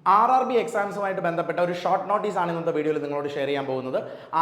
RRB എക്സാംസുമായിട്ട് ബന്ധപ്പെട്ട ഒരു short notice ആണ് ഇന്നത്തെ വീഡിയോയിൽ നിങ്ങളോട് ഷെയർ ചെയ്യാൻ പോകുന്നത്.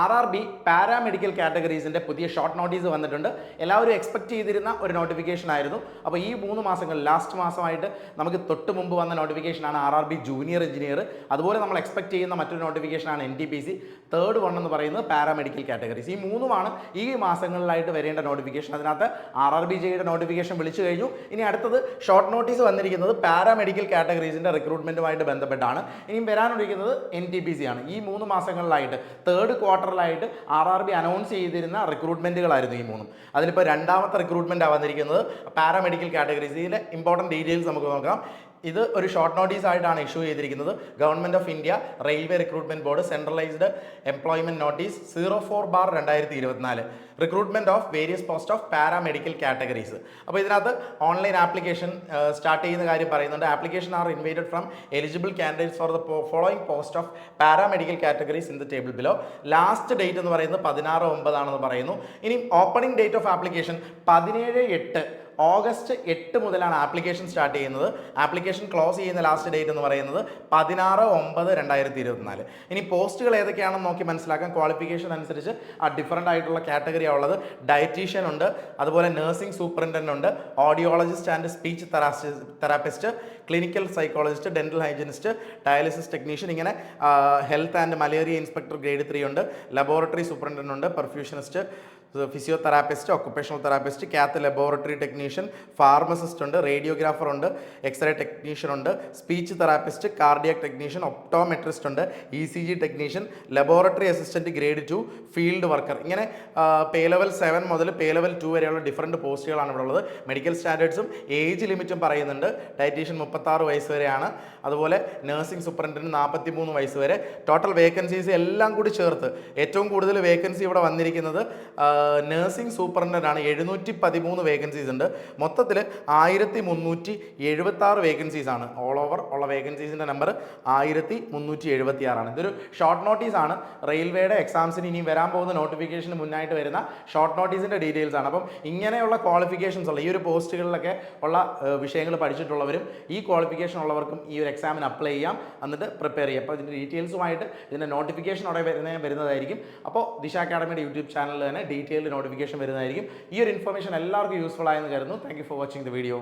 RRB പാരാമെഡിക്കൽ കാറ്റഗറീസിൻ്റെ പുതിയ ഷോർട്ട് നോട്ടീസ് വന്നിട്ടുണ്ട്. എല്ലാവരും എക്സ്പെക്ട് ചെയ്തിരുന്ന ഒരു നോട്ടിഫിക്കേഷൻ ആയിരുന്നു. അപ്പോൾ ഈ 3 മാസങ്ങൾ ലാസ്റ്റ് മാസമായിട്ട് നമുക്ക് തൊട്ട് മുമ്പ് വന്ന നോട്ടിഫിക്കേഷനാണ് RRB ജൂനിയർ എഞ്ചിനീയർ. അതുപോലെ നമ്മൾ എക്സ്പെക്ട് ചെയ്യുന്ന മറ്റൊരു നോട്ടിഫിക്കേഷനാണ് NTPC തേർഡ് വൺ എന്ന് പറയുന്നത് പാരാമെഡിക്കൽ കാറ്റഗറീസ്. ഈ മൂന്നുമാണ് ഈ മാസങ്ങളിലായിട്ട് വരേണ്ട നോട്ടിഫിക്കേഷൻ. അതിനകത്ത് RRBJയുടെ നോട്ടിഫിക്കേഷൻ വിളിച്ചു കഴിഞ്ഞു. ഇനി അടുത്തത് ഷോർട്ട് നോട്ടീസ് വന്നിരിക്കുന്നത് പാരാമെഡിക്കൽ കാറ്റഗറീസിൻ്റെ റിക്രൂട്ട്മെൻറ്റുമായിട്ട് ബന്ധപ്പെട്ടാണ്. ഇനിയും വരാനിരിക്കുന്നത് NTPC ആണ്. ഈ 3 മാസങ്ങളിലായിട്ട് തേർഡ് ക്വാർട്ടറിലായിട്ട് RRB അനൗൺസ് ചെയ്തിരുന്ന റിക്രൂട്ട്മെൻറ്റുകളായിരുന്നു ഈ മൂന്നും. അതിലിപ്പോൾ രണ്ടാമത്തെ റിക്രൂട്ട്മെൻറ്റാണ് വന്നിരിക്കുന്നത് പാരാമെഡിക്കൽ കാറ്റഗറീസിലെ ഇമ്പോർട്ടൻറ്റ് ഡീറ്റെയിൽസ് നമുക്ക് നോക്കാം. ഇത് ഒരു ഷോർട്ട് നോട്ടീസ് ആയിട്ടാണ് ഇഷ്യൂ ചെയ്തിരിക്കുന്നത്. Government of India railway recruitment board centralised employment notice 04/2024 recruitment of various post of paramedical categories. അപ്പോൾ ഇതിനകത്ത് ഓൺലൈൻ ആപ്ലിക്കേഷൻ സ്റ്റാർട്ട് ചെയ്യുന്ന കാര്യം പറയുന്നുണ്ട്. Application are invited from eligible candidates for the following post of paramedical categories in the table below. Last date എന്ന് പറയുന്നത് 16/9 പറയുന്നു. ഇനി opening date of application 17/8 August 8 മുതലാണ് ആപ്ലിക്കേഷൻ സ്റ്റാർട്ട് ചെയ്യുന്നത്. ആപ്ലിക്കേഷൻ ക്ലോസ് ചെയ്യുന്ന ലാസ്റ്റ് ഡേറ്റ് എന്ന് പറയുന്നത് 16/9/2024. ഇനി പോസ്റ്റുകൾ ഏതൊക്കെയാണെന്ന് നോക്കി മനസ്സിലാക്കാൻ ക്വാളിഫിക്കേഷൻ അനുസരിച്ച് ഡിഫറൻ്റ് ആയിട്ടുള്ള കാറ്റഗറിയാണ് ഉള്ളത്. ഡയറ്റീഷ്യൻ ഉണ്ട്, അതുപോലെ നഴ്സിംഗ് സൂപ്രണ്ടൻ്റ് ഉണ്ട്, audiologist and speech therapist, clinical psychologist, dental hygienist, dialysis technician, ഇങ്ങനെ health and malaria inspector grade 3 ഉണ്ട്, ലബോറട്ടറി സൂപ്രണ്ടൻ്റ് ഉണ്ട്, perfusionist, physiotherapist, occupational therapist, cath laboratory technician, pharmacist ഉണ്ട്, റേഡിയോഗ്രാഫർ ഉണ്ട്, എക്സ്റേ ടെക്നീഷ്യൻ ഉണ്ട്, speech therapist, cardiac technician, optometrist ഉണ്ട്, ECG technician, laboratory assistant grade 2, field worker. ഇങ്ങനെ pay level 7 മുതൽ പേ level 2 വരെയുള്ള different പോസ്റ്റുകളാണ് ഇവിടെ ഉള്ളത്. മെഡിക്കൽ സ്റ്റാൻഡേർഡ്സും ഏജ് ലിമിറ്റും പറയുന്നുണ്ട്. ഡയറ്റീഷ്യൻ 36 വയസ്സ് വരെയാണ്, അതുപോലെ നഴ്സിംഗ് സൂപ്രണ്ടിന് 43 വയസ്സ് വരെ. ടോട്ടൽ വേക്കൻസീസ് എല്ലാം കൂടി ചേർത്ത് ഏറ്റവും കൂടുതൽ വേക്കൻസി ഇവിടെ വന്നിരിക്കുന്നത് നഴ്സിംഗ് സൂപ്രണ്ടൻ്റാണ്. 713 വേക്കൻസീസ് ഉണ്ട്. മൊത്തത്തിൽ 1376 വേക്കൻസീസ് ആണ്. ഓൾ ഓവർ ഉള്ള വേക്കൻസീസിൻ്റെ നമ്പർ 1376 ഇതൊരു ഷോർട്ട് നോട്ടീസ് ആണ്. റെയിൽവേയുടെ എക്സാംസിന് ഇനി വരാൻ പോകുന്ന നോട്ടിഫിക്കേഷന് മുന്നായിട്ട് വരുന്ന ഷോർട്ട് നോട്ടീസിൻ്റെ ഡീറ്റെയിൽസ് ആണ്. അപ്പം ഇങ്ങനെയുള്ള ക്വാളിഫിക്കേഷൻസ് ഉള്ള ഈ ഒരു പോസ്റ്റുകളിലൊക്കെ ഉള്ള വിഷയങ്ങൾ പഠിച്ചിട്ടുള്ളവരും ഈ ക്വാളിഫിക്കേഷൻ ഉള്ളവർക്കും ഈ ഒരു എക്സാമിന് അപ്ലൈ ചെയ്യാം, എന്നിട്ട് പ്രിപ്പയർ ചെയ്യാം. അപ്പോൾ ഇതിൻ്റെ ഡീറ്റെയിൽസുമായിട്ട് ഇതിൻ്റെ നോട്ടിഫിക്കേഷനോടെ വരുന്നതായിരിക്കും. അപ്പോൾ ദിശ അക്കാഡമിയുടെ യൂട്യൂബ് ചാനലിൽ തന്നെ ഡീറ്റെയിൽഡ് നോട്ടിഫിക്കേഷൻ വരുന്നതായിരിക്കും. ഈ ഒരു ഇൻഫർമേഷൻ എല്ലാവർക്കും യൂസ്ഫുൾ ആയെന്ന് കരുതുന്നു. Thank you for watching the video.